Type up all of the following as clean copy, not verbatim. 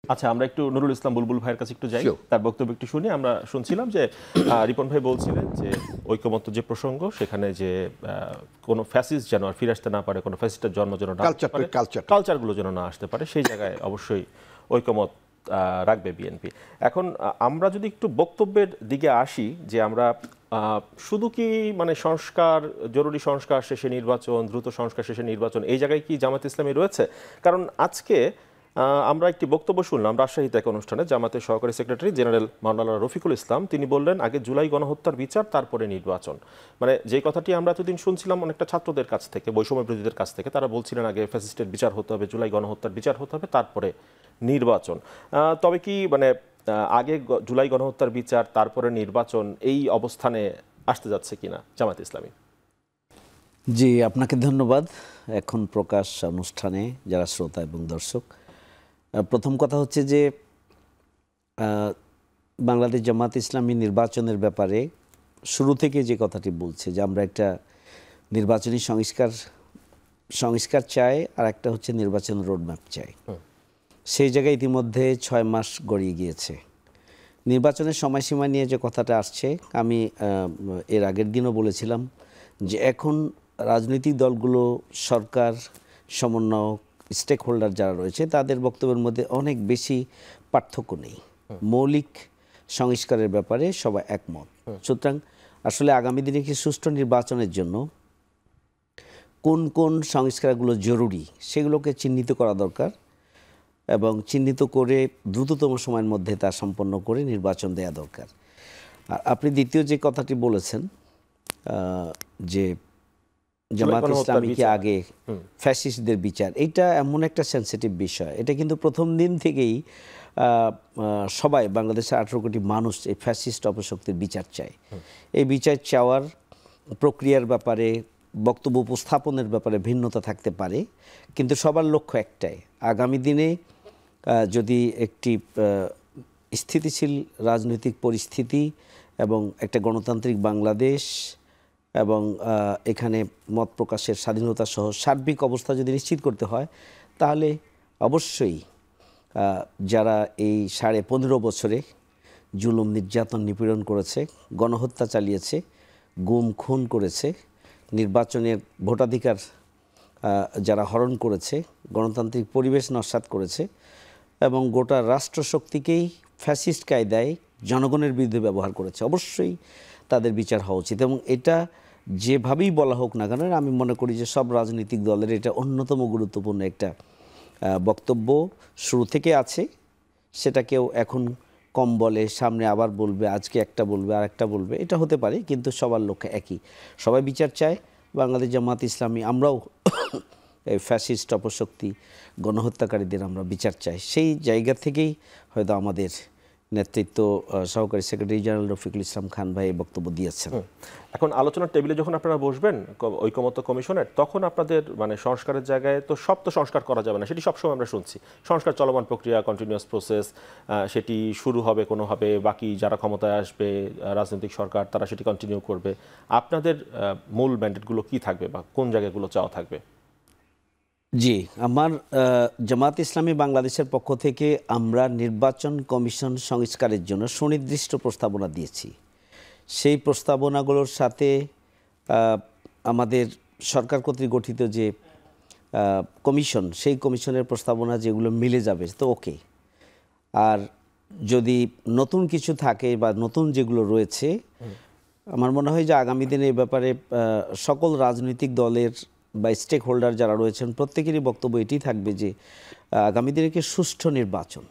আচ্ছা, আমরা একটু নুরুল ইসলাম বুলবুল ভাইয়ের কাছে একটু যাই, তার বক্তব্য একটু শুনি। আমরা শুনছিলাম যে রিপন ভাই বলছিলেন যে ঐকমত্য যে প্রসঙ্গ, সেখানে যে কোনো ফ্যাসিস্ট যেন আর ফিরে আসতে না পারে, কোনো ফ্যাসিস্টের জন্ম যেন না পারে, কালচারগুলো যেন না আসতে পারে, সেই জায়গায় অবশ্যই ঐকমত রাখবে বিএনপি। এখন আমরা যদি একটু বক্তব্যের দিকে আসি, যে আমরা শুধু কি মানে সংস্কার, জরুরি সংস্কার শেষে নির্বাচন, দ্রুত সংস্কার শেষে নির্বাচন, এই জায়গায় কি জামাত ইসলামী রয়েছে? কারণ আজকে আমরা একটি বক্তব্য শুনলাম রাজশাহীতে এক অনুষ্ঠানে, জামাতের সহকারী সেক্রেটারি জেনারেল মাওলানা রফিকুল ইসলাম, তিনি বললেন আগে জুলাই গণহত্যার বিচার, তারপরে নির্বাচন। মানে যে কথাটি আমরা এতদিন শুনছিলাম অনেকটা ছাত্রদের কাছ থেকে, বৈষম্য বিরোধীদের কাছ থেকে, তারা বলছিলেন আগে ফ্যাসিস্টের বিচার হতে হবে, জুলাই গণহত্যার বিচার হতে হবে, তারপরে নির্বাচন। তবে কি মানে আগে জুলাই গণহত্যার বিচার তারপরে নির্বাচন, এই অবস্থানে আসতে যাচ্ছে কিনা জামাত ইসলামী? জি, আপনাকে ধন্যবাদ। এখন প্রকাশ অনুষ্ঠানে যারা শ্রোতা এবং দর্শক, প্রথম কথা হচ্ছে যে বাংলাদেশ জামাত ইসলামী নির্বাচনের ব্যাপারে শুরু থেকে যে কথাটি বলছে যে আমরা একটা নির্বাচনী সংস্কার চাই, আর একটা হচ্ছে নির্বাচন রোডম্যাপ চাই। সেই জায়গায় ইতিমধ্যে 6 মাস গড়িয়ে গিয়েছে। নির্বাচনের সময়সীমা নিয়ে যে কথাটা আসছে, আমি এর আগের দিনও বলেছিলাম যে এখন রাজনৈতিক দলগুলো, সরকার, সমন্বয়ক, স্টেক হোল্ডার যারা রয়েছে, তাদের বক্তব্যের মধ্যে অনেক বেশি পার্থক্য নেই। মৌলিক সংস্কারের ব্যাপারে সবাই একমত। সুতরাং আসলে আগামী দিনে কি সুষ্ঠু নির্বাচনের জন্য কোন কোন সংস্কারগুলো জরুরি সেগুলোকে চিহ্নিত করা দরকার, এবং চিহ্নিত করে দ্রুততম সময়ের মধ্যে তা সম্পন্ন করে নির্বাচন দেয়া দরকার। আর আপনি দ্বিতীয় যে কথাটি বলেছেন যে জামাত ইসলামীকে আগে ফ্যাসিস্টদের বিচার, এইটা এমন একটা সেন্সিটিভ বিষয়। এটা কিন্তু প্রথম দিন থেকেই সবাই, বাংলাদেশের 18 কোটি মানুষ এই ফ্যাসিস্ট অপশক্তির বিচার চায়। এই বিচার চাওয়ার প্রক্রিয়ার ব্যাপারে, বক্তব্য উপস্থাপনের ব্যাপারে ভিন্নতা থাকতে পারে, কিন্তু সবার লক্ষ্য একটাই, আগামী দিনে যদি একটি স্থিতিশীল রাজনৈতিক পরিস্থিতি এবং একটা গণতান্ত্রিক বাংলাদেশ এবং এখানে মত প্রকাশের স্বাধীনতা সহ সার্বিক অবস্থা যদি নিশ্চিত করতে হয়, তাহলে অবশ্যই যারা এই 15.5 বছরে জুলুম, নির্যাতন, নিপীড়ন করেছে, গণহত্যা চালিয়েছে, গুম খুন করেছে, নির্বাচনের ভোটাধিকার যারা হরণ করেছে, গণতান্ত্রিক পরিবেশ নস্যাৎ করেছে এবং গোটা রাষ্ট্রশক্তিকেই ফ্যাসিস্ট কায়দায় জনগণের বিরুদ্ধে ব্যবহার করেছে, অবশ্যই তাদের বিচার হওয়া উচিত। এবং এটা যেভাবেই বলা হোক না কেন, আমি মনে করি যে সব রাজনৈতিক দলের এটা অন্যতম গুরুত্বপূর্ণ একটা বক্তব্য শুরু থেকে আছে। সেটা কেউ এখন কম বলে, সামনে আবার বলবে, আজকে একটা বলবে, আর একটা বলবে, এটা হতে পারে, কিন্তু সবার লক্ষ্য একই, সবাই বিচার চায়। বাংলাদেশ জামাত ইসলামী আমরাও এই ফ্যাসিস্ট অপশক্তি, গণহত্যাকারীদের আমরা বিচার চাই। সেই জায়গা থেকেই হয়তো আমাদের নেতৃত্ব সহকারী সেক্রেটারি জেনারেল রফিকুল ইসলাম খান ভাই বক্তব্য দিয়েছেন। এখন আলোচনার টেবিলে যখন আপনারা বসবেন ঐকমত্য কমিশনের, তখন আপনাদের মানে সংস্কারের জায়গায় তো সব তো সংস্কার করা যাবে না, সেটি সবসময় আমরা শুনছি। সংস্কার চলমান প্রক্রিয়া, কন্টিনিউয়াস প্রসেস, সেটি শুরু হবে কোনোভাবে, বাকি যারা ক্ষমতায় আসবে রাজনৈতিক সরকার, তারা সেটি কন্টিনিউ করবে। আপনাদের মূল ম্যান্ডেটগুলো কি থাকবে বা কোন জায়গাগুলো চাওয়া থাকবে? জি, আমার জামাত ইসলামী বাংলাদেশের পক্ষ থেকে আমরা নির্বাচন কমিশন সংস্কারের জন্য সুনির্দিষ্ট প্রস্তাবনা দিয়েছি। সেই প্রস্তাবনাগুলোর সাথে আমাদের সরকার কর্তৃক গঠিত যে কমিশন, সেই কমিশনের প্রস্তাবনা যেগুলো মিলে যাবে তো ওকে। আর যদি নতুন কিছু থাকে বা নতুন যেগুলো রয়েছে, আমার মনে হয় যে আগামী দিনে এই ব্যাপারে সকল রাজনৈতিক দলের বা স্টেক হোল্ডার যারা রয়েছেন প্রত্যেকেরই বক্তব্য এটি থাকবে যে আগামী দিনে কি সুষ্ঠু নির্বাচন,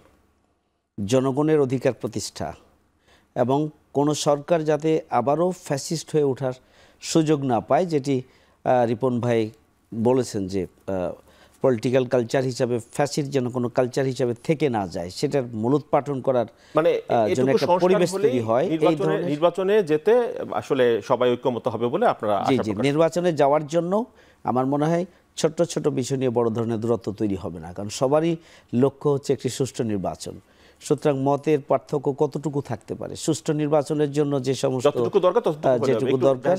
জনগণের অধিকার প্রতিষ্ঠা, এবং কোনো সরকার যাতে আবারও ফ্যাসিস্ট হয়ে ওঠার সুযোগ না পায়, যেটি রিপন ভাই বলেছেন যে পলিটিক্যাল কালচার হিসাবে ফ্যাসিস্ট যেন কোনো কালচার হিসাবে থেকে না যায়, সেটার মূলোৎপাটন করার মানে জন্য একটা পরিবেশ তৈরি হয়। নির্বাচনে যেতে আসলে সবাই ঐক্যমত হবে বলে আপনারা জি, নির্বাচনে যাওয়ার জন্য আমার মনে হয় ছোট্ট ছোট বিষয় নিয়ে বড় ধরনের দূরত্ব তৈরি হবে না, কারণ সবারই লক্ষ্য হচ্ছে একটি সুষ্ঠু নির্বাচন। সুতরাং মতের পার্থক্য কতটুকু থাকতে পারে, সুষ্ঠু নির্বাচনের জন্য যে সমস্ত যেটুকু দরকার